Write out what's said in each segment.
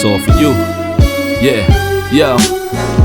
It's all for you. Yeah, yo.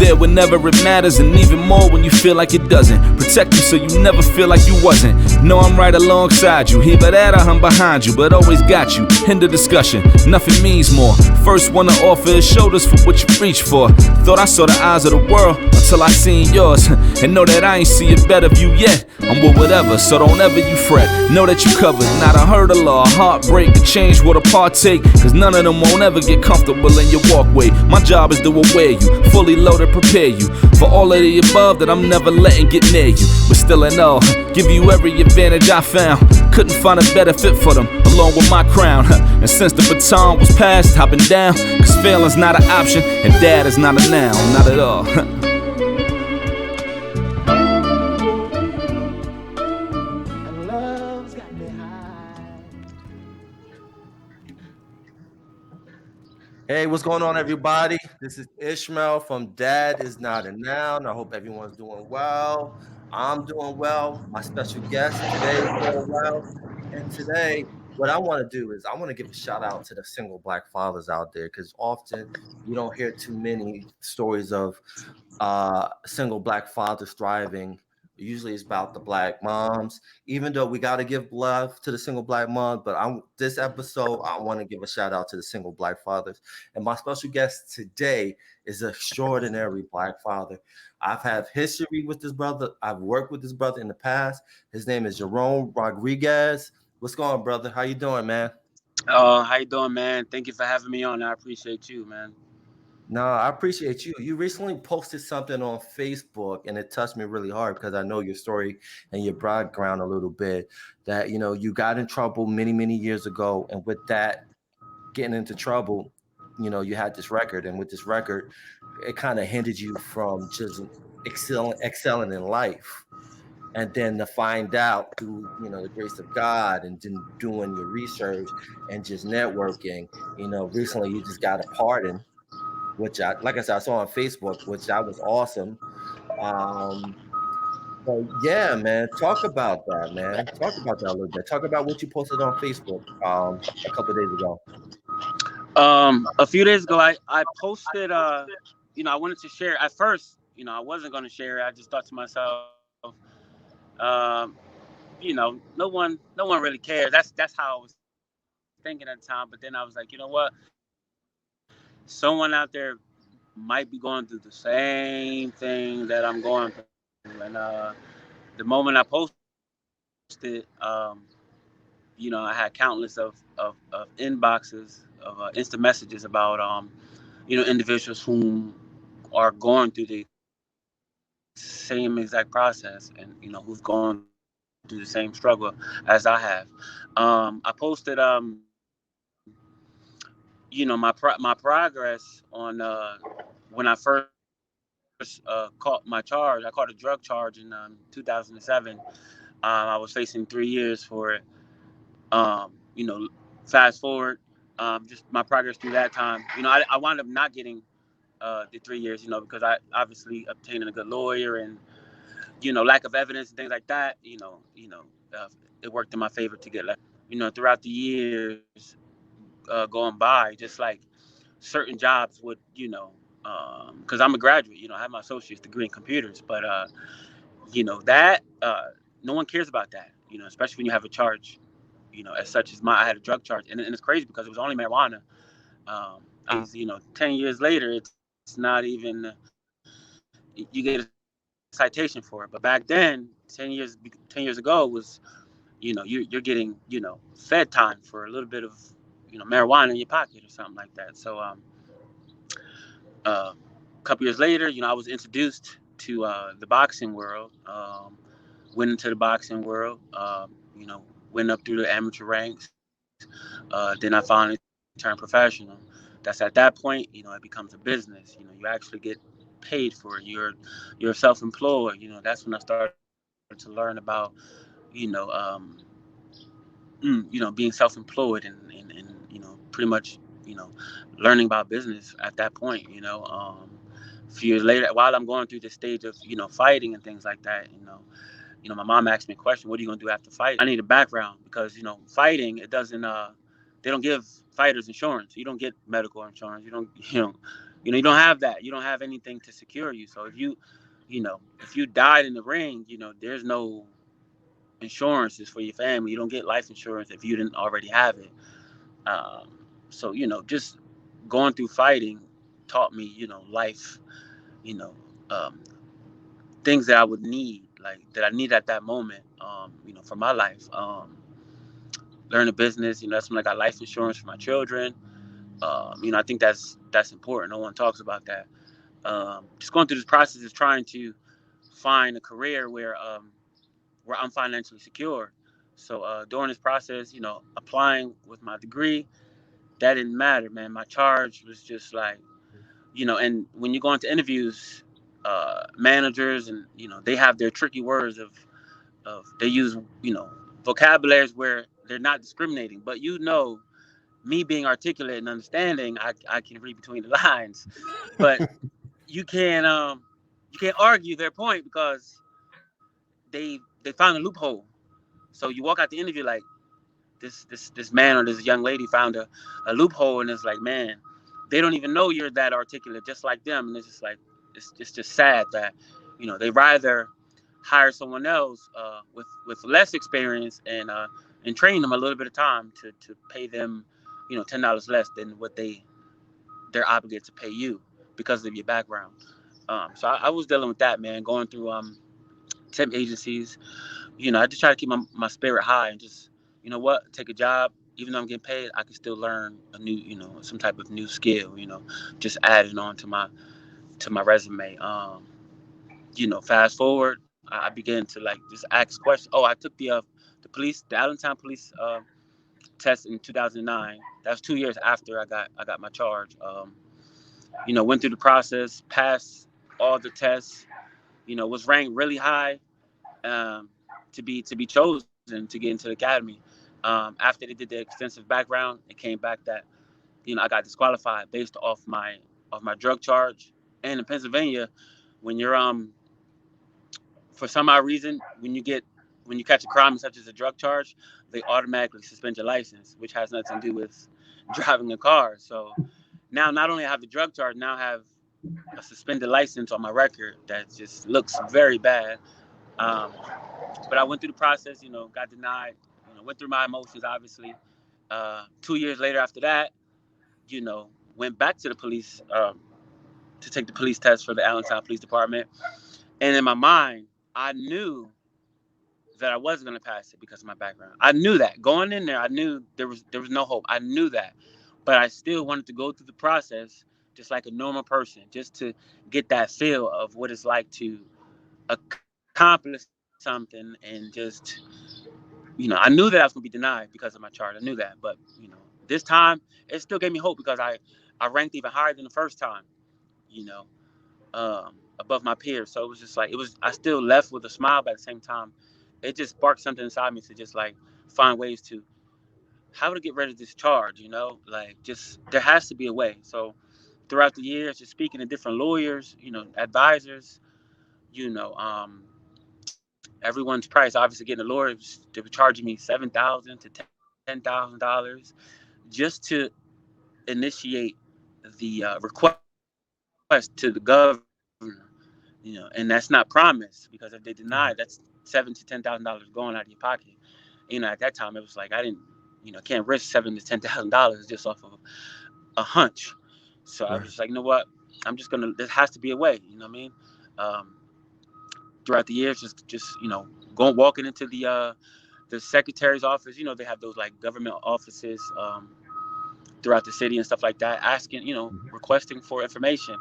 There whenever it matters, and even more when you feel like it doesn't. Protect you so you never feel like you wasn't. Know I'm right alongside you. Either that or I'm behind you, but always got you. End of discussion, nothing means more. First one to offer is shoulders for what you reach for. Thought I saw the eyes of the world until I seen yours. And know that I ain't see a better view yet. I'm with whatever, so don't ever you fret. Know that you covered, not a hurdle or a heartbreak. A change what a partake, cause none of them won't ever get comfortable in your walkway. My job is to aware you, fully loaded, prepare you for all of the above that I'm never letting get near you. But still in all, give you every advantage I found. Couldn't find a better fit for them, along with my crown. And since the baton was passed, I've been down. Cause failing's not an option, and dad is not a noun, not at all. Hey, what's going on, everybody? This is Ishmael from Dad Is Not a Noun. I hope everyone's doing well. I'm doing well. My special guest today is doing well. And today, what I want to do is I want to give a shout out to the single Black fathers out there, because often you don't hear too many stories of single Black fathers thriving. Usually it's about the Black moms, even though we got to give love to the single Black moms. But this episode, I want to give a shout out to the single Black fathers. And my special guest today is an extraordinary Black father. I've had history with this brother. I've worked with this brother in the past. His name is Jerome Rodriguez. What's going on, brother? How you doing, man? How you doing, man? Thank you for having me on. I appreciate you, man. No, I appreciate you. You recently posted something on Facebook, and it touched me really hard because I know your story and your background a little bit. That you got in trouble many, many years ago, and with that getting into trouble, you had this record, and with this record, it kind of hindered you from just excelling in life. And then to find out through the grace of God and then doing your research and just networking, recently you just got a pardon, which like I said, I saw on Facebook, which that was awesome. But yeah, man, talk about that, man. Talk about that a little bit. Talk about what you posted on Facebook a couple of days ago. A few days ago, I posted. I wanted to share. At first, I wasn't going to share it. I just thought to myself, um, no one really cares. That's how I was thinking at the time. But then I was like, you know what? Someone out there might be going through the same thing that I'm going through, and the moment I posted, I had countless of inboxes of instant messages about individuals who are going through the same exact process, and who've gone through the same struggle as I have. I posted my progress on when I first caught my charge. I caught a drug charge in 2007. I was facing 3 years for it. Fast forward, just my progress through that time. I wound up not getting the 3 years. Because I obviously obtaining a good lawyer and lack of evidence and things like that. It worked in my favor to get left. Throughout the years going by, just like certain jobs would, because I'm a graduate. I have my associate's degree in computers, but that no one cares about that. Especially when you have a charge. As such as I had a drug charge, and it's crazy because it was only marijuana. 10 years later, it's not even you get a citation for it. But back then, 10 years ago, it was you're getting fed time for a little bit of marijuana in your pocket or something like that. So a couple years later, I was introduced to the boxing world. Went into the boxing world. Went up through the amateur ranks. Then I finally turned professional. That's at that point, it becomes a business. You actually get paid for it. You're self-employed. That's when I started to learn about, you know, um, being self-employed and pretty much, learning about business at that point. A few years later, while I'm going through this stage of, fighting and things like that, my mom asked me a question: "What are you gonna do after fighting?" I need a background because fighting, it doesn't they don't give fighters insurance. You don't get medical insurance. You don't have that. You don't have anything to secure you. So if you died in the ring, there's no insurances for your family. You don't get life insurance if you didn't already have it. So just going through fighting taught me, life, you know, um, things that I would need, like that I need at that moment, for my life. Learn a business, that's when I got life insurance for my children. I think that's important. No one talks about that. Just going through this process is trying to find a career where I'm financially secure. So during this process, applying with my degree, that didn't matter, man. My charge was just like, and when you go into interviews, managers and they have their tricky words of they use vocabularies where they're not discriminating, but me being articulate and understanding, I can read between the lines, but you can you can't argue their point because they found a loophole. So you walk out the interview like this man or this young lady found a loophole, and it's like, man, they don't even know you're that articulate, just like them, and it's just like it's just sad that they rather hire someone else with less experience and train them a little bit of time to pay them $10 less than what they're obligated to pay you because of your background. So I was dealing with that, man, going through temp agencies. I just try to keep my spirit high and just, take a job. Even though I'm getting paid, I can still learn a new, some type of new skill, just adding on to my resume. Fast forward, I began to like just ask questions. Oh, I took the Allentown police test in 2009. That was 2 years after I got my charge. Went through the process, passed all the tests. Was ranked really high um, to be chosen to get into the academy. After they did the extensive background, it came back that I got disqualified based off my drug charge. And in Pennsylvania, when you're for some odd reason, when you catch a crime such as a drug charge, they automatically suspend your license, which has nothing to do with driving a car. So now, not only I have the drug charge, now I have a suspended license on my record that just looks very bad. Um, but I went through the process, got denied, went through my emotions, obviously. 2 years later after that, you know, went back to the police to take the police test for the Allentown Police Department. And in my mind, I knew that I wasn't going to pass it because of my background. I knew that going in there. I knew there was no hope. I knew that, but I still wanted to go through the process just like a normal person, just to get that feel of what it's like to accomplish something. And just, I knew that I was going to be denied because of my charge. I knew that, but this time it still gave me hope because I ranked even higher than the first time. You know, above my peers. So it was just like I still left with a smile, but at the same time, it just sparked something inside me to just like find ways to how to get rid of this charge. Like just there has to be a way. So throughout the years, just speaking to different lawyers, advisors, you know, um, everyone's price. Obviously, getting a lawyer, they were charging me $7,000 to $10,000 just to initiate the request to the governor. And that's not promised because if they deny, that's $7,000 to $10,000 going out of your pocket. At that time, it was like I didn't, can't risk $7,000 to $10,000 just off of a hunch. So I was Right. just like, you know what? I'm just gonna. There has to be a way. You know what I mean? Um, Throughout the years, just going walking into the secretary's office. They have those like government offices throughout the city and stuff like that, asking, requesting for information.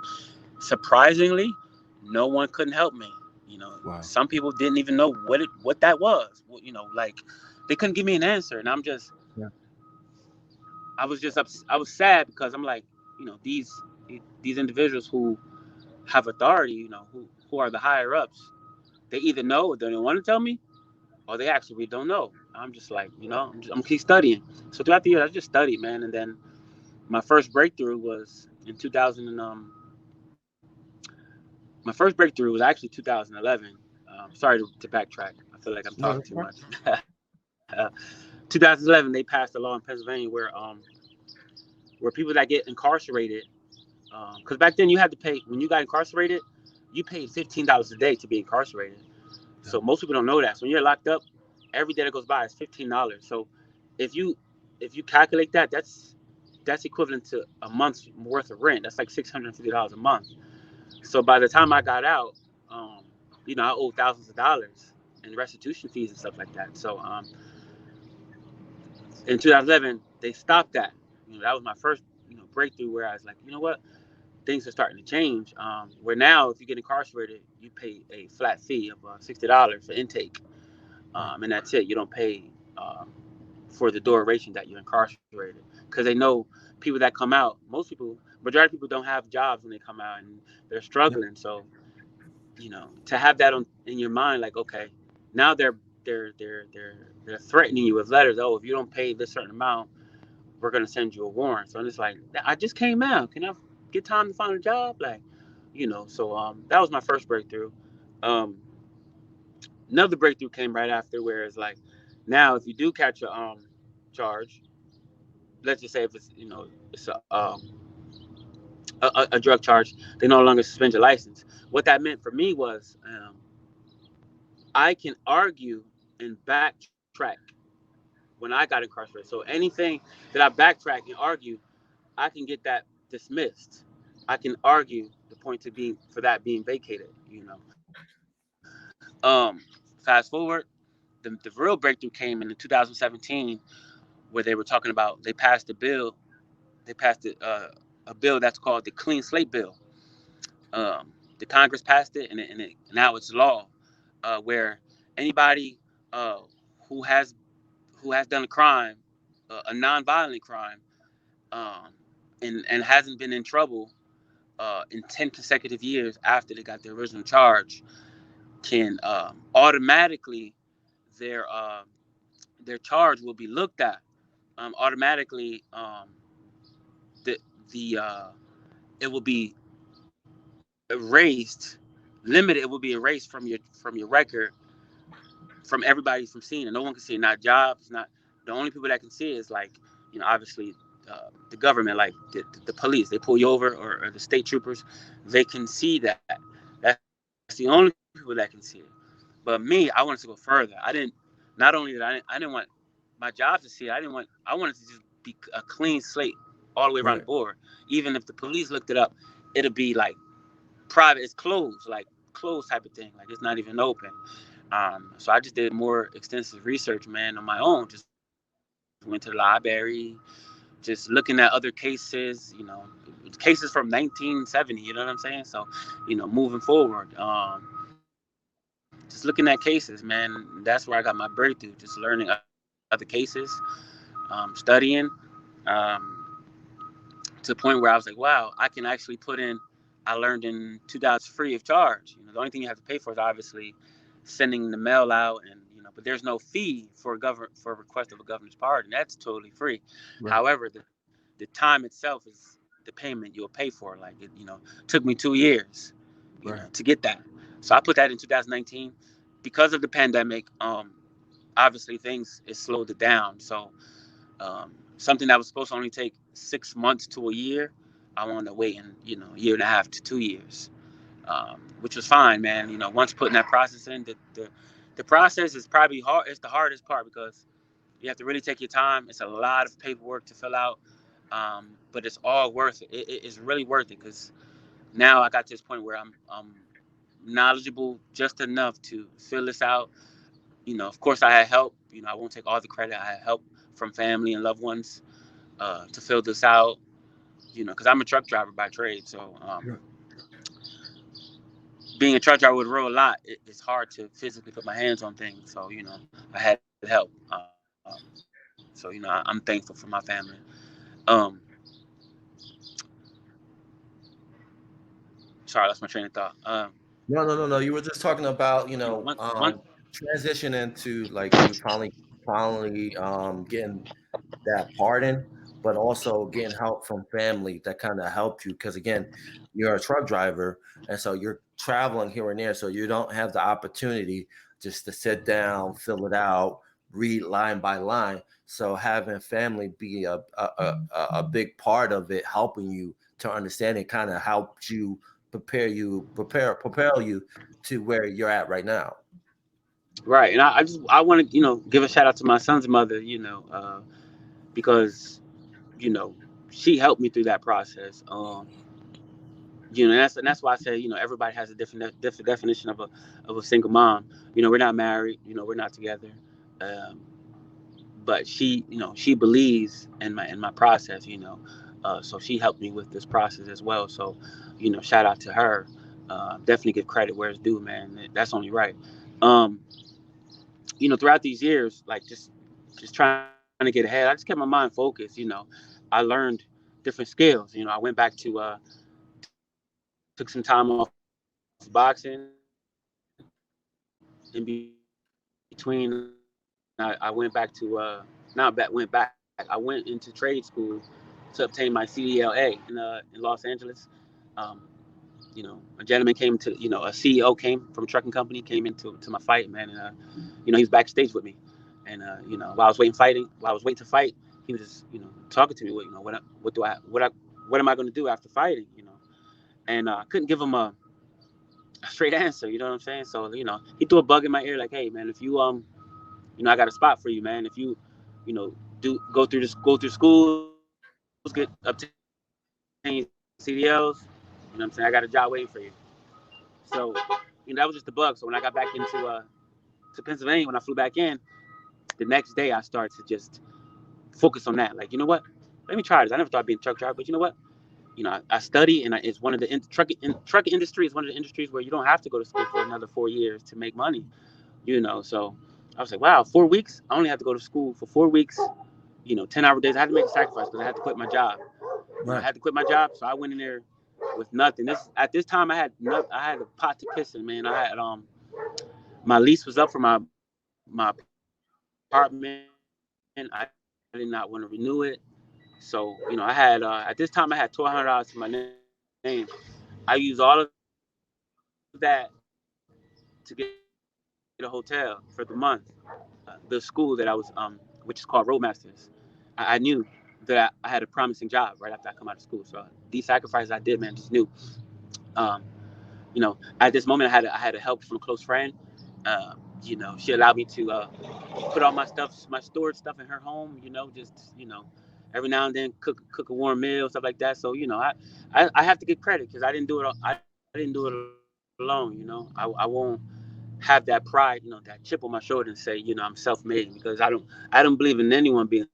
Surprisingly, no one couldn't help me. Wow. Some people didn't even know what that was. Like they couldn't give me an answer, and Yeah. I was sad because I'm like, these individuals who have authority, who are the higher ups, they either know or they don't want to tell me, or they actually really don't know. I'm just like, I'm keep studying. So throughout the years, I just studied, man, and then my first breakthrough was in 2000 and my first breakthrough was actually 2011. Sorry to backtrack. I feel like I'm No, talking that's too fine. much. 2011 they passed a law in Pennsylvania where people that get incarcerated, because back then you had to pay when you got incarcerated, you paid $15 a day to be incarcerated. So most people don't know that. So when you're locked up, every day that goes by is $15. So if you calculate that, that's equivalent to a month's worth of rent. That's like $650 a month. So by the time I got out, um, I owed thousands of dollars in restitution fees and stuff like that. So in 2011, they stopped that. That was my first breakthrough where I was like, you know what, things are starting to change. Where now, if you get incarcerated, you pay a flat fee of $60 for intake, and that's it. You don't pay for the duration that you're incarcerated, because they know people that come out. Majority of people don't have jobs when they come out, and they're struggling. So to have that in your mind, like, okay, now they're threatening you with letters. Oh, if you don't pay this certain amount, we're gonna send you a warrant. So I'm just like, I just came out. Can I get time to find a job? Like, So that was my first breakthrough. Um, Another breakthrough came right after, where it's like, now if you do catch a charge, let's just say if it's a drug charge, they no longer suspend your license. What that meant for me was, I can argue and backtrack when I got incarcerated. So anything that I backtrack and argue, I can get that dismissed. I can argue the point to being for that being vacated. Fast forward, the real breakthrough came in 2017, where they were talking about, they passed a bill. They passed a bill that's called the Clean Slate Bill. The Congress passed it, and now it's law, where anybody uh, who has done a crime, a non-violent crime, um, and hasn't been in trouble in 10 consecutive years after they got the original charge, can automatically, their uh, their charge will be looked at automatically. The the It will be erased, limited. It will be erased from your record, from everybody from seeing it. No one can see it. Not jobs. Not the only people that can see it is, like, obviously, the government, like the police. They pull you over, or the state troopers. They can see that. That's the only people that can see it. But me, I wanted to go further. Not only that, I didn't want my job to see it. I wanted to just be a clean slate all the way around the Right. board. Even if the police looked it up, it'll be like private. It's closed, like closed type of thing. Like, it's not even open. So I just did more extensive research, man, on my own. Just went to the library, just looking at other cases, cases from 1970. You know what I'm saying? So, moving forward, just looking at cases, man. That's where I got my breakthrough. Just learning other cases, studying, um, to the point where I was like, wow, I can actually put in. I learned in 2000 free of charge. The only thing you have to pay for is obviously sending the mail out, and but there's no fee for a request of a governor's pardon. That's totally free. Right. However, the time itself is the payment you'll pay for. Like, it, took me 2 years, Right. to get that. So I put that in 2019. Because of the pandemic, obviously things it slowed it down. So something that was supposed to only take 6 months to a year, I wanted to wait in a year and a half to 2 years, which was fine, man. Once putting that process in, the process is probably hard. It's the hardest part, because you have to really take your time. It's a lot of paperwork to fill out, but it's all worth it. It's really worth it, because now I got to this point where I'm knowledgeable just enough to fill this out. Of course, I had help. I won't take all the credit. I had help from family and loved ones to fill this out. Because I'm a truck driver by trade, so Right. being a truck driver with a road a lot, it's hard to physically put my hands on things. So I had help. So I'm thankful for my family. Um, Sorry, I lost my train of thought. No, no, no, no. You were just talking about, One. transition into, like, you finally getting that pardon, but also getting help from family that kind of helped you, because again, you're a truck driver, and so you're traveling here and there, so you don't have the opportunity just to sit down, fill it out, read line by line. So having family be a big part of it, helping you to understand it, kind of helps you propel you to where you're at right now. Right. And I want to, give a shout out to my son's mother, because, you know, she helped me through that process. And that's why I say, everybody has a different definition of a single mom. We're not married, we're not together. Um, but she believes in my process, so she helped me with this process as well. So, shout out to her. Definitely give credit where it's due, man. That's only right. Um, Throughout these years, like just trying to get ahead, I just kept my mind focused. I learned different skills. I went back to took some time off boxing in between. I went back to not back went back. I went into trade school to obtain my CDLA in Los Angeles. Um, a gentleman came to, a CEO came from a trucking company, came into my fight, man, and he was backstage with me, and while I was waiting to fight, he was just, talking to me. What am I going to do after fighting, and I couldn't give him a straight answer, you know what I'm saying? So, he threw a bug in my ear like, hey, man, if you I got a spot for you, man. If you, do go through schools, get obtain CDLs, you know what I'm saying? I got a job waiting for you. So, that was just the bug. So when I got back to Pennsylvania, when I flew back in, the next day I started to just focus on that. Like, let me try this. I never thought I'd be a truck driver, but you know what? I study, and it's one of the trucking industry is one of the industries where you don't have to go to school for another 4 years to make money. So I was like, wow, 4 weeks. I only had to go to school for 4 weeks. 10-hour days. I had to make a sacrifice because I had to quit my job. I Right. had to quit my job, so I went in there with nothing. At this time, I had a pot to piss in, man. I had my lease was up for my apartment. I did not want to renew it. So, I had at this time I had $1,200 to my name. I used all of that to get a hotel for the month. The school that I was which is called Roadmasters. I knew that I had a promising job right after I come out of school. So these sacrifices I did, man, just knew. Um, at this moment, I had a help from a close friend. She allowed me to put all my storage stuff in her home. Every now and then cook a warm meal, stuff like that. So I have to give credit because I didn't do it alone. I won't have that pride, that chip on my shoulder and say, I'm self-made, because I don't believe in anyone being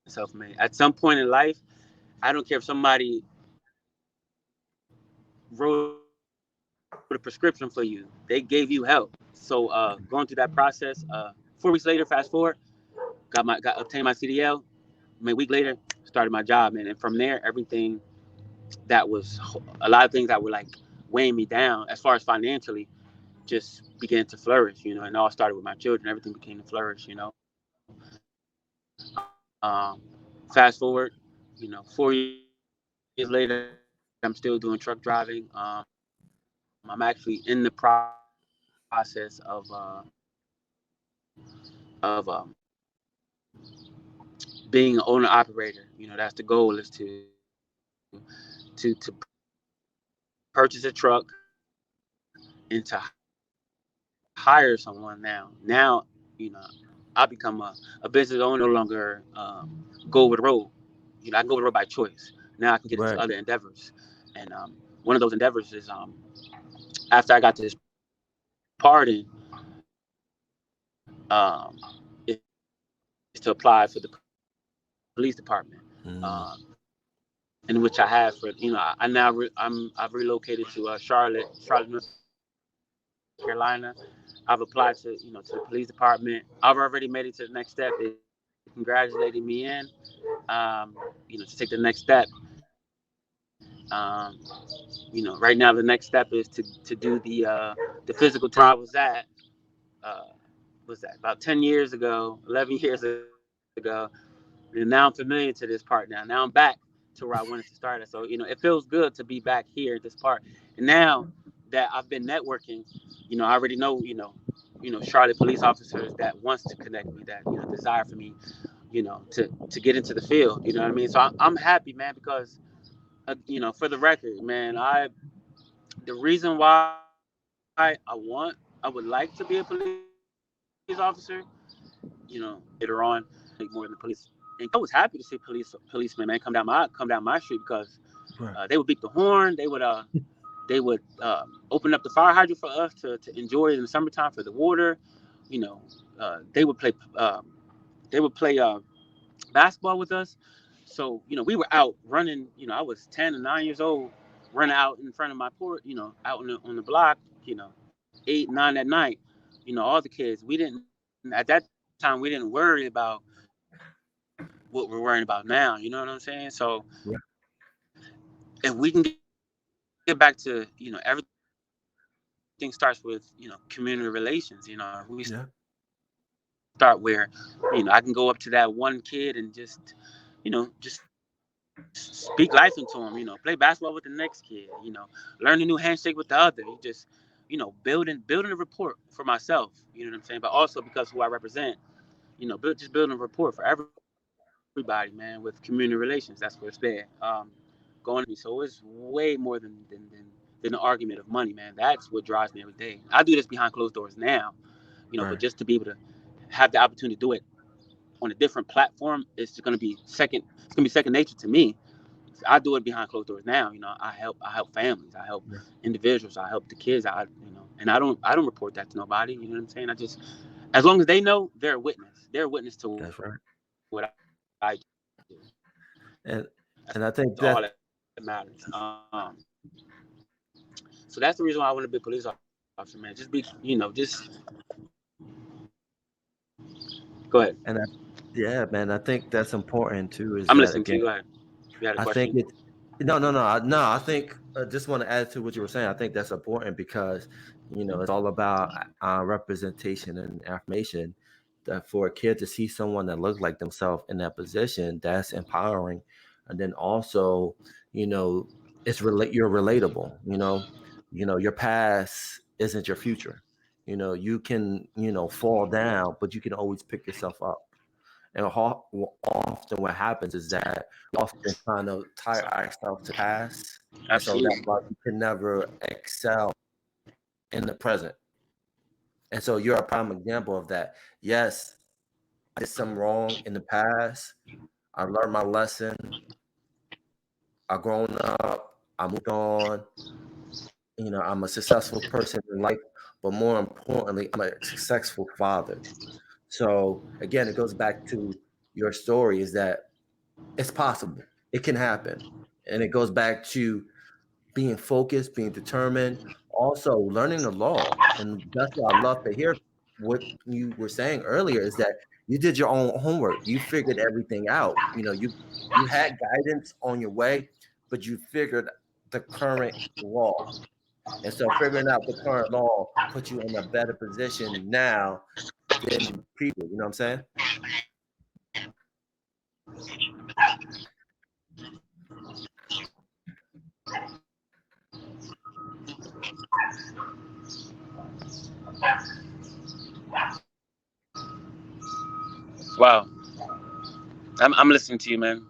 self-made. At some point in life, I don't care if somebody wrote a prescription for you. They gave you help. So going through that process, 4 weeks later, fast forward, obtained my CDL. Maybe a week later, started my job, man. And from there, everything that was a lot of things that were like weighing me down as far as financially just began to flourish, and it all started with my children. Everything began to flourish. Fast forward, 4 years later, I'm still doing truck driving. I'm actually in the process of being an owner operator. That's the goal, is to purchase a truck and to hire someone now. Now, I become a business owner. I no longer go over the road. I can go over the road by choice. Now I can get into Right. other endeavors, and one of those endeavors is, after I got this pardon, is to apply for the police department, Mm. in which I have for, I've relocated to Charlotte, North Carolina. I've applied to the police department. I've already made it to the next step. They congratulated me in, to take the next step. Right now the next step is to do the physical test. Where I was that about 10 years ago, 11 years ago. And now I'm familiar to this part now. Now I'm back to where I wanted to start at. So, it feels good to be back here at this part. And now that I've been networking, I already know, Charlotte police officers that wants to connect me, that desire for me, to get into the field. You know what I mean? So I'm happy, man, because for the record, man, the reason why I would like to be a police officer, later on, make more than the police. And I was happy to see policemen, man, come down my street, because Right. they would beat the horn. They would open up the fire hydrant for us to enjoy in the summertime for the water. You know, they would play basketball with us. So we were out running. I was 10 and 9 years old, running out in front of my port. Out on the block. 8, 9 at night. All the kids. We didn't at that time. We didn't worry about what we're worrying about now. You know what I'm saying? So Yeah. if we can get back to everything starts with community relations. If we start where I can go up to that one kid and just speak life into him. Play basketball with the next kid. Learn a new handshake with the other. You just building a rapport for myself. You know what I'm saying? But also because who I represent. Just building a rapport for everybody, man, with community relations. That's where it's there. Going to me. So it's way more than the argument of money, man. That's what drives me every day. I do this behind closed doors now, but just to Right. be able to have the opportunity to do it on a different platform, it's gonna be second nature to me. I do it behind closed doors now. I help families, I help Yeah. individuals, I help the kids. And I don't report that to nobody. You know what I'm saying? I just, as long as they know, they're a witness. They're a witness to what I That's right. do. And That's and I all think that that matters. So that's the reason why I want to be a police officer, man. Just be, go ahead. and I, yeah, man, I think that's important too. Is I'm that listening to again? you. Go ahead. You had a I think question? it. No, no, no, no. I think I just want to add to what you were saying. I think that's important because it's all about representation and affirmation. That for a kid to see someone that looks like themselves in that position, that's empowering. And then also, you know, you're relatable. Your past isn't your future. You can fall down, but you can always pick yourself up. And often what happens is that we often kind of tie ourselves to the past. And so that's Absolutely. why we can never excel in the present. And so you're a prime example of that. Yes, I did some wrong in the past. I learned my lesson. I grown up. I moved on. I'm a successful person in life, but more importantly, I'm a successful father. So again, it goes back to your story is that it's possible. It can happen. And it goes back to being focused, being determined, also learning the law. And that's what I love to hear what you were saying earlier is that you did your own homework. You figured everything out. You had guidance on your way, but you figured the current law. And so figuring out the current law puts you in a better position now than people. You know what I'm saying? Wow. I'm listening to you, man.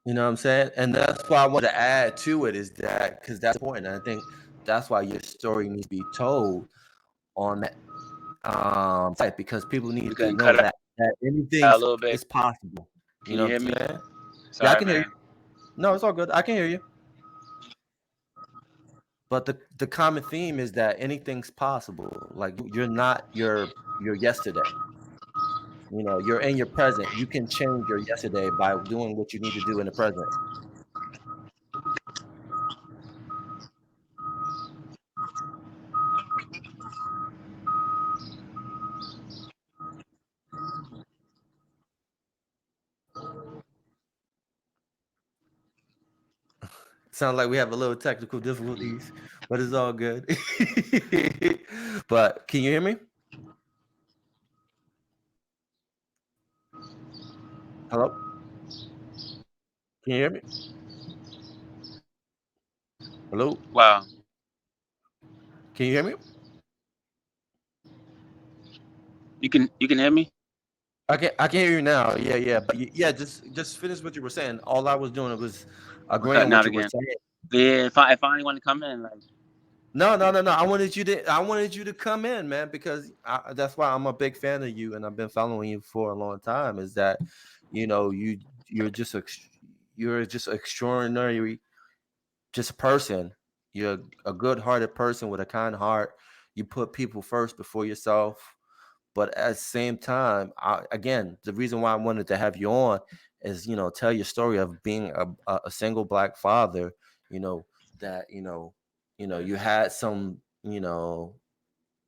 You know what I'm saying? And that's why I want to add to it is that because that's important. And I think that's why your story needs to be told on that site because people You need to getting know cut out that a anything little bit. is possible. You Can know you what hear I'm me? saying? Yeah, I Sorry, can hear you. man. No, it's all good. I can hear you. But the common theme is that anything's possible. Like you're not your yesterday. You're in your present. You can change your yesterday by doing what you need to do in the present. Sounds like we have a little technical difficulties, but it's all good. But can you hear me? Hello? Can you hear me? Hello? Wow. Can you hear me? You can hear me? I can hear you now. Yeah, yeah, but yeah, just finish what you were saying. All I was doing was We're agreeing cutting what out you were again. saying. Yeah, if I only want to come in, like, No, no, no, no. I wanted you to come in, man, because that's why I'm a big fan of you, and I've been following you for a long time. Is that, you know, you're just you're just extraordinary, just a person. You're a good-hearted person with a kind heart. You put people first before yourself. But at the same time, again, the reason why I wanted to have you on is, tell your story of being a single black father. You know that you had some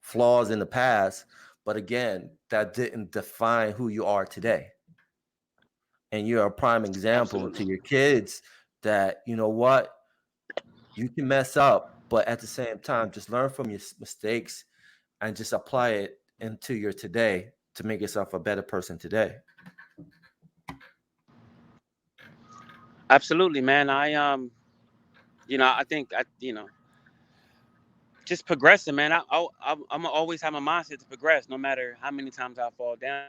flaws in the past, but again, that didn't define who you are today. And you're a prime example absolutely. to your kids that what you can mess up, but at the same time, just learn from your mistakes and just apply it into your today to make yourself a better person today. Absolutely, man. I think just progressing, man. I'm gonna always have my mindset to progress, no matter how many times I fall down.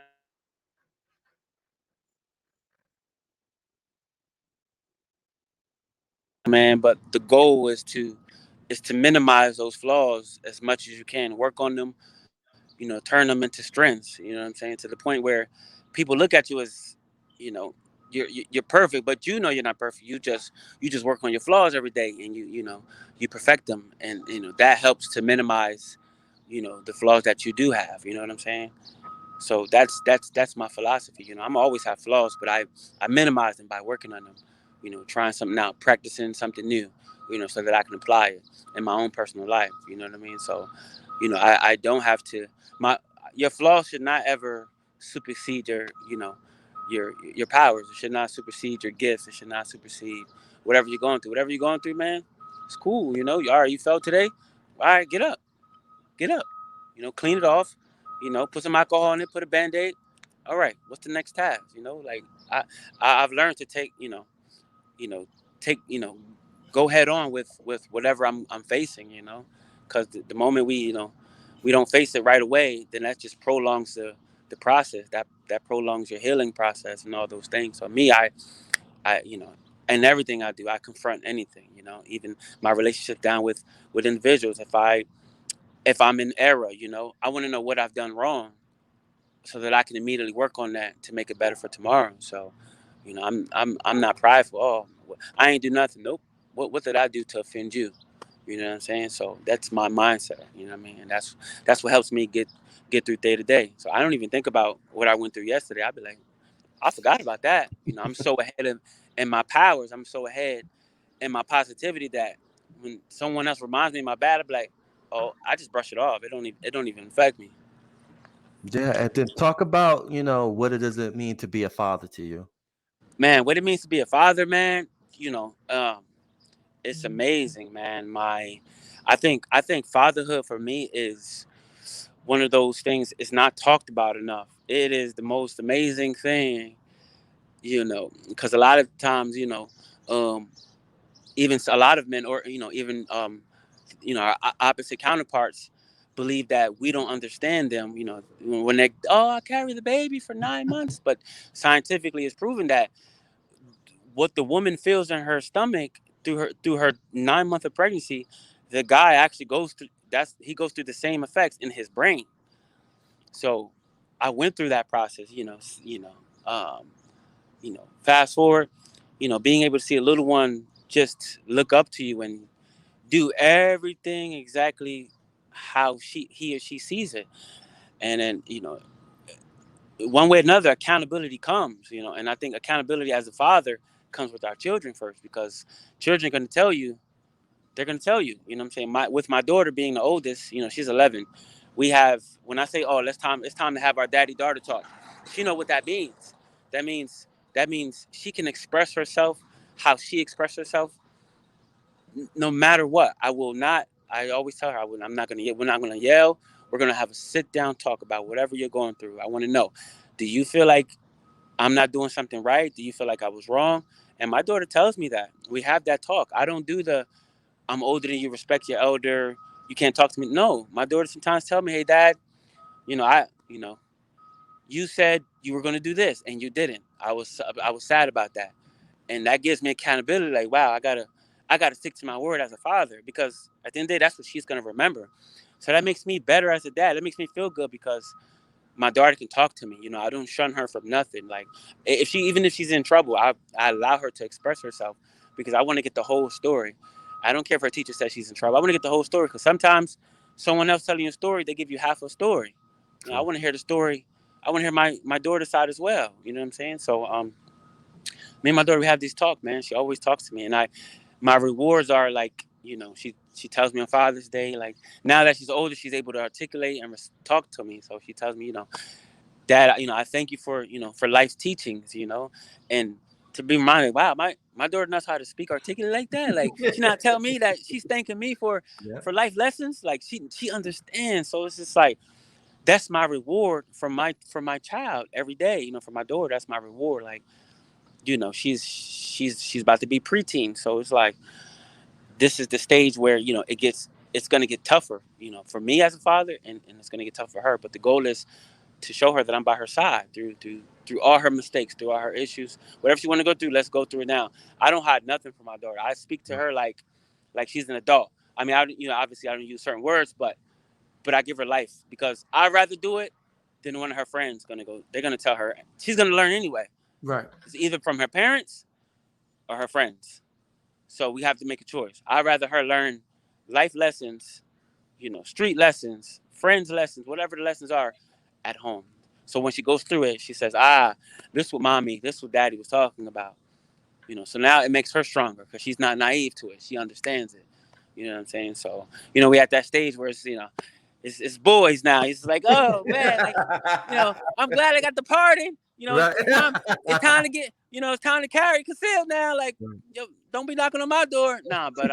Man, but the goal is to minimize those flaws as much as you can. Work on them, turn them into strengths. You know what I'm saying? To the point where people look at you as, you know, you're perfect, but you're not perfect. You just work on your flaws every day, and you perfect them, and that helps to minimize, the flaws that you do have. You know what I'm saying? So that's my philosophy. I'm always have flaws, but I minimize them by working on them. Trying something out, practicing something new. So that I can apply it in my own personal life. You know what I mean? So, I don't have to. My Your flaws should not ever supersede your powers. It should not supersede your gifts. It should not supersede whatever you're going through. Whatever you're going through, man, it's cool. All right, you fell today. All right, get up. Clean it off. Put some alcohol in it. Put a band-aid. All right, what's the next task? Like I, I've learned to you know, take, go head on with whatever I'm facing. Because the moment we don't face it right away, then that just prolongs the process. That prolongs your healing process and all those things. So me, I and everything I do, I confront anything. Even my relationship down with individuals. If I'm in error, I want to know what I've done wrong so that I can immediately work on that to make it better for tomorrow. So, I'm not prideful. Oh, I ain't do nothing. Nope. What did I do to offend you? You know what I'm saying? So that's my mindset. You know what I mean? And that's what helps me get through day to day. So I don't even think about what I went through yesterday. I'll be like, I forgot about that. I'm so ahead in my powers. I'm so ahead in my positivity that when someone else reminds me of my bad, I'll be like, oh, I just brush it off. It don't even affect me. Yeah, and then talk about what it does it mean to be a father to you. Man, what it means to be a father, man, you know, um, it's amazing, man. I think fatherhood for me is one of those things. It's not talked about enough. It is the most amazing thing, because a lot of times, um, even a lot of men, or even our opposite counterparts, believe that we don't understand them. When they, oh, I carry the baby for 9 months, but scientifically, it's proven that what the woman feels in her stomach through her 9 month of pregnancy, the guy actually goes through. He goes through the same effects in his brain. So, I went through that process. Um, fast forward, being able to see a little one just look up to you and do everything exactly how he or she sees it, and then one way or another, accountability comes. And I think accountability as a father comes with our children first, because children are going to tell you. They're going to tell you. You know what I'm saying? With my daughter being the oldest, she's 11. We have, when I say, oh, it's time to have our daddy daughter talk. She know what that means. That means she can express herself how she expresses herself, no matter what. I will not. I always tell her, I'm not going to. We're not going to yell. We're going to have a sit down talk about whatever you're going through. I want to know. Do you feel like I'm not doing something right? Do you feel like I was wrong? And my daughter tells me that. We have that talk. I don't do the I'm older than you, respect your elder, you can't talk to me. No, my daughter sometimes tell me, hey, dad, I you said you were going to do this and you didn't. I was sad about that, and that gives me accountability. Like, wow, I gotta stick to my word as a father, because at the end of the day, that's what she's gonna remember. So that makes me better as a dad. That makes me feel good because my daughter can talk to me. I don't shun her from nothing. Like, even if she's in trouble, I allow her to express herself, because I want to get the whole story. I don't care if her teacher says she's in trouble. I want to get the whole story, because sometimes someone else telling you a story, they give you half a story. I True. want to hear the story. I want to hear my daughter's side as well. You know what I'm saying? So me and my daughter, we have these talk, man. She always talks to me, and my rewards are like, she tells me on Father's Day, like, now that she's older, she's able to articulate and talk to me. So she tells me, Dad, I thank you for life's teachings, and to be reminded, wow, my daughter knows how to speak articulate like that. Like, she not telling me that she's thanking me Yeah. for life lessons. Like, she understands. So it's just like, that's my reward from my child every day. For my daughter, that's my reward. Like, she's about to be preteen, so it's like, this is the stage where it's gonna get tougher, for me as a father, and it's gonna get tough for her. But the goal is to show her that I'm by her side through all her mistakes, through all her issues, whatever she want to go through. Let's go through it now. I don't hide nothing from my daughter. I speak to her like she's an adult. I mean, obviously I don't use certain words, but I give her life, because I'd rather do it than one of her friends gonna go. They're gonna tell her, she's gonna learn anyway. Right. It's either from her parents or her friends. So we have to make a choice. I'd rather her learn life lessons, street lessons, friends lessons, whatever the lessons are, at home. So when she goes through it, she says, this is what mommy, this is what daddy was talking about. So now it makes her stronger, because she's not naive to it. She understands it. You know what I'm saying? So, we at that stage where it's boys now. It's like, oh man, like, I'm glad I got the pardon. Right. Mom, it's time to it's time to carry concealed now. Like, yo, don't be knocking on my door. Nah, but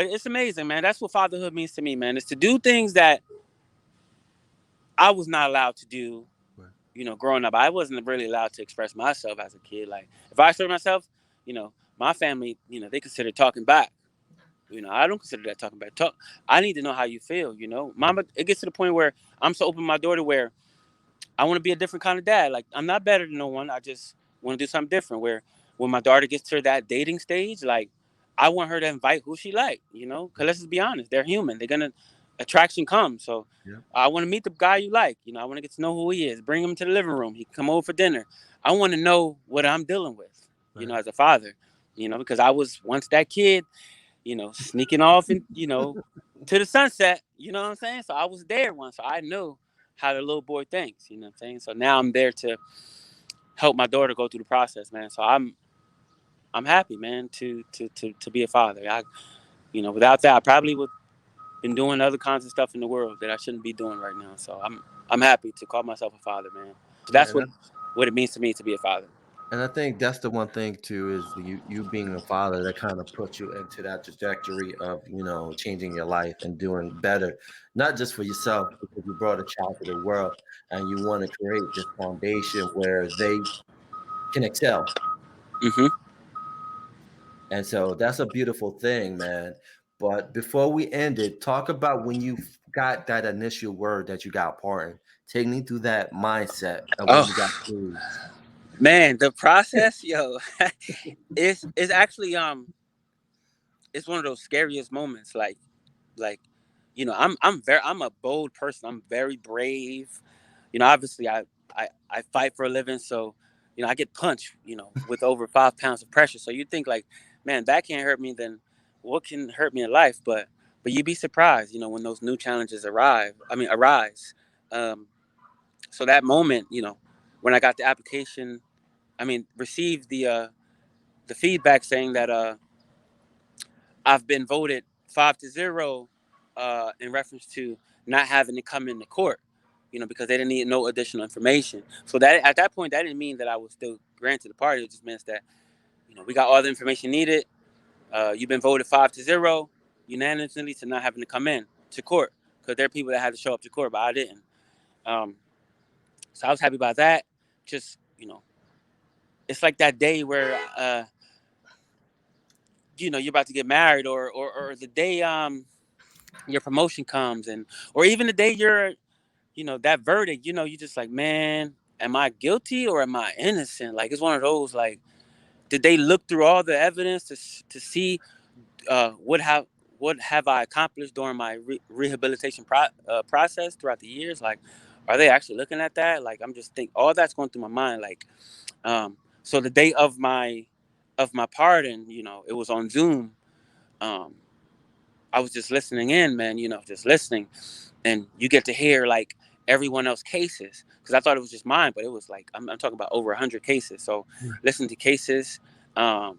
it's amazing, man. That's what fatherhood means to me, man. It's to do things that I was not allowed to do, growing up. I wasn't really allowed to express myself as a kid. Like, if I express myself, my family, they consider talking back. I don't consider that talking back. I need to know how you feel, Mama, it gets to the point where I'm so open to my daughter, where I want to be a different kind of dad. Like, I'm not better than no one. I just want to do something different. Where when my daughter gets to that dating stage, like, I want her to invite who she like, Because let's just be honest, they're human. They're gonna attraction comes. So Yeah. I want to meet the guy you like. I want to get to know who he is. Bring him to the living room. He can come over for dinner. I want to know what I'm dealing with, Right. as a father. Because I was once that kid, sneaking off and, to the sunset, you know what I'm saying? So I was there once, so I knew how the little boy thinks, you know what I'm saying? So now I'm there to help my daughter go through the process, man. So I'm happy, man, to be a father. Without that, I probably would been doing other kinds of stuff in the world that I shouldn't be doing right now. So I'm happy to call myself a father, man. So Yeah. that's what it means to me to be a father. And I think that's the one thing too, is you being a father that kind of puts you into that trajectory of changing your life and doing better, not just for yourself because you brought a child to the world and you want to create this foundation where they can excel. Hmm. And so that's a beautiful thing, man. But before we end it, talk about when you got that initial word that you got pardoned. Take me through that mindset of when you got Oh approved. man, the process, yo, it's actually it's one of those scariest moments. Like I'm a bold person. I'm very brave. Obviously I fight for a living, so I get punched, with over 5 pounds of pressure. So you think like, man, that can't hurt me, then what can hurt me in life? But you'd be surprised, when those new challenges arise. Um, so that moment, when I got the application, received the feedback saying that I've been voted 5-0 in reference to not having to come into court, because they didn't need no additional information. So that at that point, that didn't mean that I was still granted the pardon. It just means that we got all the information needed. You've been voted 5-0 unanimously to not having to come in to court, because there are people that had to show up to court, but I didn't. Um, so I was happy about that. Just it's like that day where you're about to get married, or the day your promotion comes, and or even the day that verdict, you just like, man, am I guilty or am I innocent? Like, it's one of those, like, did they look through all the evidence to see what have I accomplished during my rehabilitation process throughout the years? Like, are they actually looking at that? Like, I'm just thinking all that's going through my mind. Like, so the day of my pardon, it was on Zoom. Um, I was just listening in, man. Just listening, and you get to hear like everyone else's cases because I thought it was just mine, but it was like I'm talking about over 100 cases. So listen to cases. Um,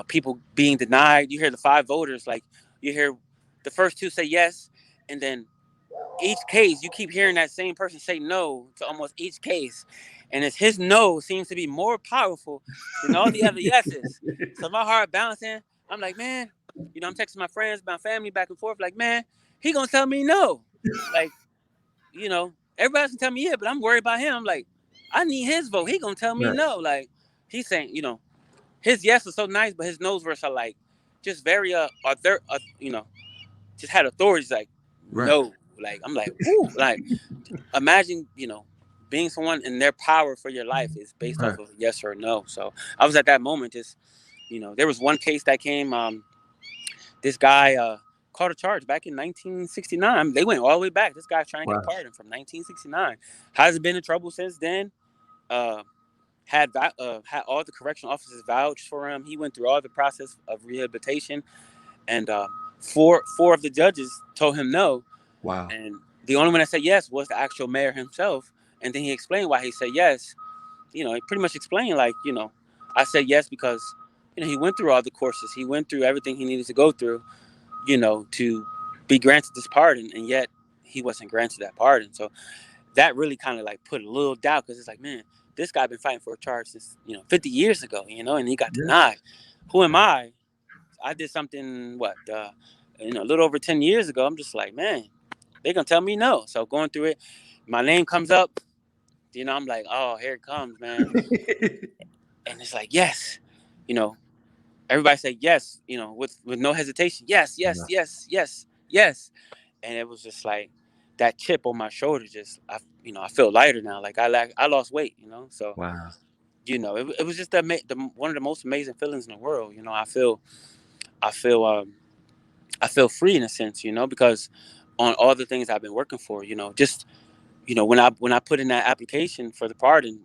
people being denied. You hear the 5 voters, like you hear the first 2 say yes, and then each case you keep hearing that same person say no to almost each case, and it's his no seems to be more powerful than all the other yeses. So my heart bouncing. I'm like, man, I'm texting my friends, my family back and forth, like, man, he gonna tell me no. Like, everybody can tell me yeah, but I'm worried about him. Like, I need his vote. He gonna tell me Right. no. Like, he's saying, his yes was so nice, but his no's were so like just very just had authorities like Right. no. Like, I'm like, whoo, like imagine, being someone and their power for your life is based Right. off of a yes or a no. So I was at that moment just, there was one case that came, this guy caught a charge back in 1969. They went all the way back. This guy's trying to get a Wow. pardon from 1969. Hasn't been in trouble since then. Uh, had all the correctional officers vouch for him. He went through all the process of rehabilitation, and four of the judges told him no, Wow. and the only one that said yes was the actual mayor himself. And then he explained why he said yes. He pretty much explained like, I said yes because he went through all the courses, he went through everything he needed to go through, to be granted this pardon, and yet he wasn't granted that pardon. So that really kind of like put a little doubt because it's like, man, this guy been fighting for a charge since 50 years ago, and he got Yeah. denied. Who am I did something a little over 10 years ago. I'm just like, man, they're gonna tell me no. So going through it, my name comes up, I'm like, oh, here it comes, man. And it's like, yes, you know everybody say yes, with no hesitation, yes, yes, Yeah. yes, yes, yes. And it was just like that chip on my shoulder. Just I feel lighter now. Like I lost weight. So Wow. it was just one of the most amazing feelings in the world. I feel free in a sense. Because on all the things I've been working for. Just when I put in that application for the pardon.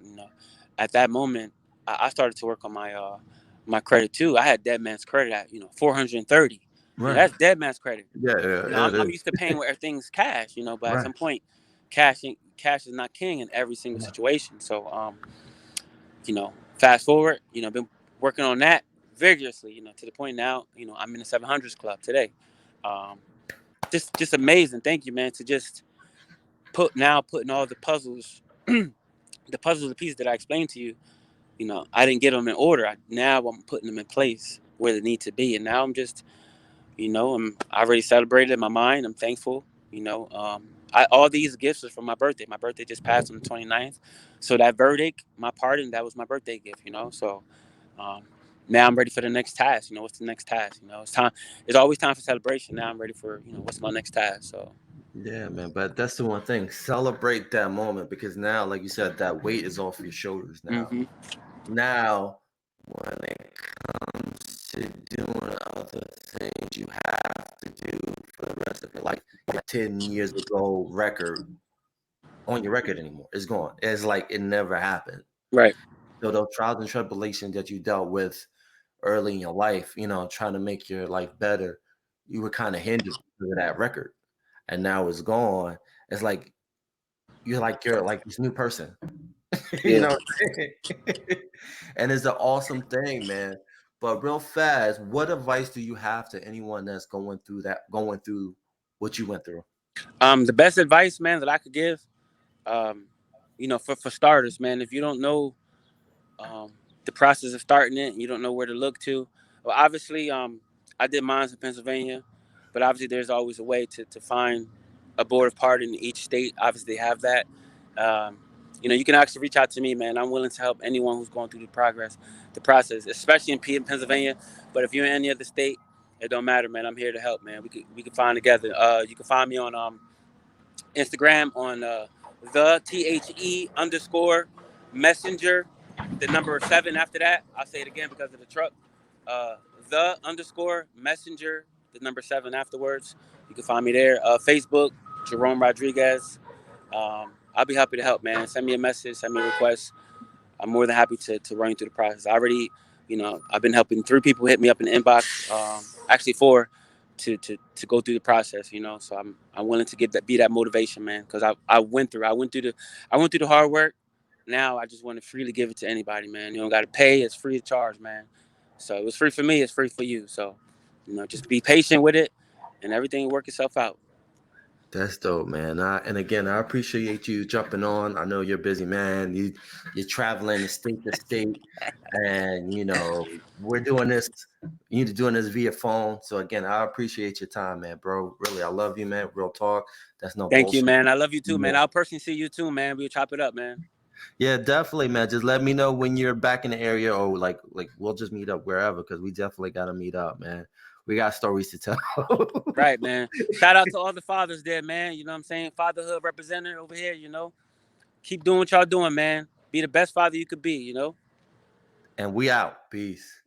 At that moment I started to work on my credit too. I had dead man's credit at 430. Right. That's dead man's credit. Yeah, yeah, it I'm is. used to paying where everything's cash, but at Right. some point, cash is not king in every single situation. So, fast forward, been working on that vigorously, to the point now, I'm in the 700s club today. Um, just amazing. Thank you, man, to just putting all the puzzles, the pieces that I explained to you. I didn't get them in order. Now I'm putting them in place where they need to be, and now I'm just I already celebrated in my mind. I'm thankful. All these gifts are from my birthday. My birthday just passed on the 29th. So that verdict, my pardon, that was my birthday gift, So um, now I'm ready for the next task. What's the next task? It's time. It's always time for celebration. Now I'm ready for, what's my next task. So, Yeah, man. But that's the one thing. Celebrate that moment because now, like you said, that weight is off your shoulders now. mm-hmm. Now, when it comes to doing other things you have to do for the rest of your life, your 10 years ago record on your record anymore. It's gone. It's like it never happened. Right. So those trials and tribulations that you dealt with early in your life, trying to make your life better, you were kind of hindered because of that record. And now it's gone. It's like you're like this new person. you Yeah. know what I'm saying? And it's an awesome thing, man. But real fast, what advice do you have to anyone that's going through what you went through? The best advice, man, that I could give, for starters, man, if you don't know um, the process of starting it, you don't know where to look to. Well, obviously, I did mine in Pennsylvania, but obviously there's always a way to find a board of pardon in each state. Obviously, they have that. Um, you can actually reach out to me, man. I'm willing to help anyone who's going through the process, especially in Pennsylvania. But if you're in any other state, it don't matter, man. I'm here to help, man. We could find together. You can find me on Instagram on the THE_messenger, the number 7 after that. I'll say it again because of the truck. The_messenger, the number 7 afterwards. You can find me there. Facebook, Jerome Rodriguez. I'll be happy to help, man. Send me a message, send me a request. I'm more than happy to run you through the process. I already, I've been helping 3 people hit me up in the inbox, actually 4, to go through the process. So I'm willing to be that motivation, man, because I went through the hard work. Now I just want to freely give it to anybody, man. You don't got to pay; it's free of charge, man. So it was free for me; it's free for you. So, just be patient with it, and everything will work itself out. That's dope, man. And again, I appreciate you jumping on. I know you're a busy man. You're traveling state to state, and we're doing this. You're doing this via phone. So again, I appreciate your time, man, bro. Really, I love you, man. Real talk. That's no Thank you, bullshit. man. I love you too, man. Yeah. I'll personally see you too, man. We'll chop it up, man. Yeah, definitely, man. Just let me know when you're back in the area, or like we'll just meet up wherever, because we definitely gotta meet up, man. We got stories to tell. Right, man. Shout out to all the fathers there, man. You know what I'm saying? Fatherhood representative over here, Keep doing what y'all doing, man. Be the best father you could be, And we out. Peace.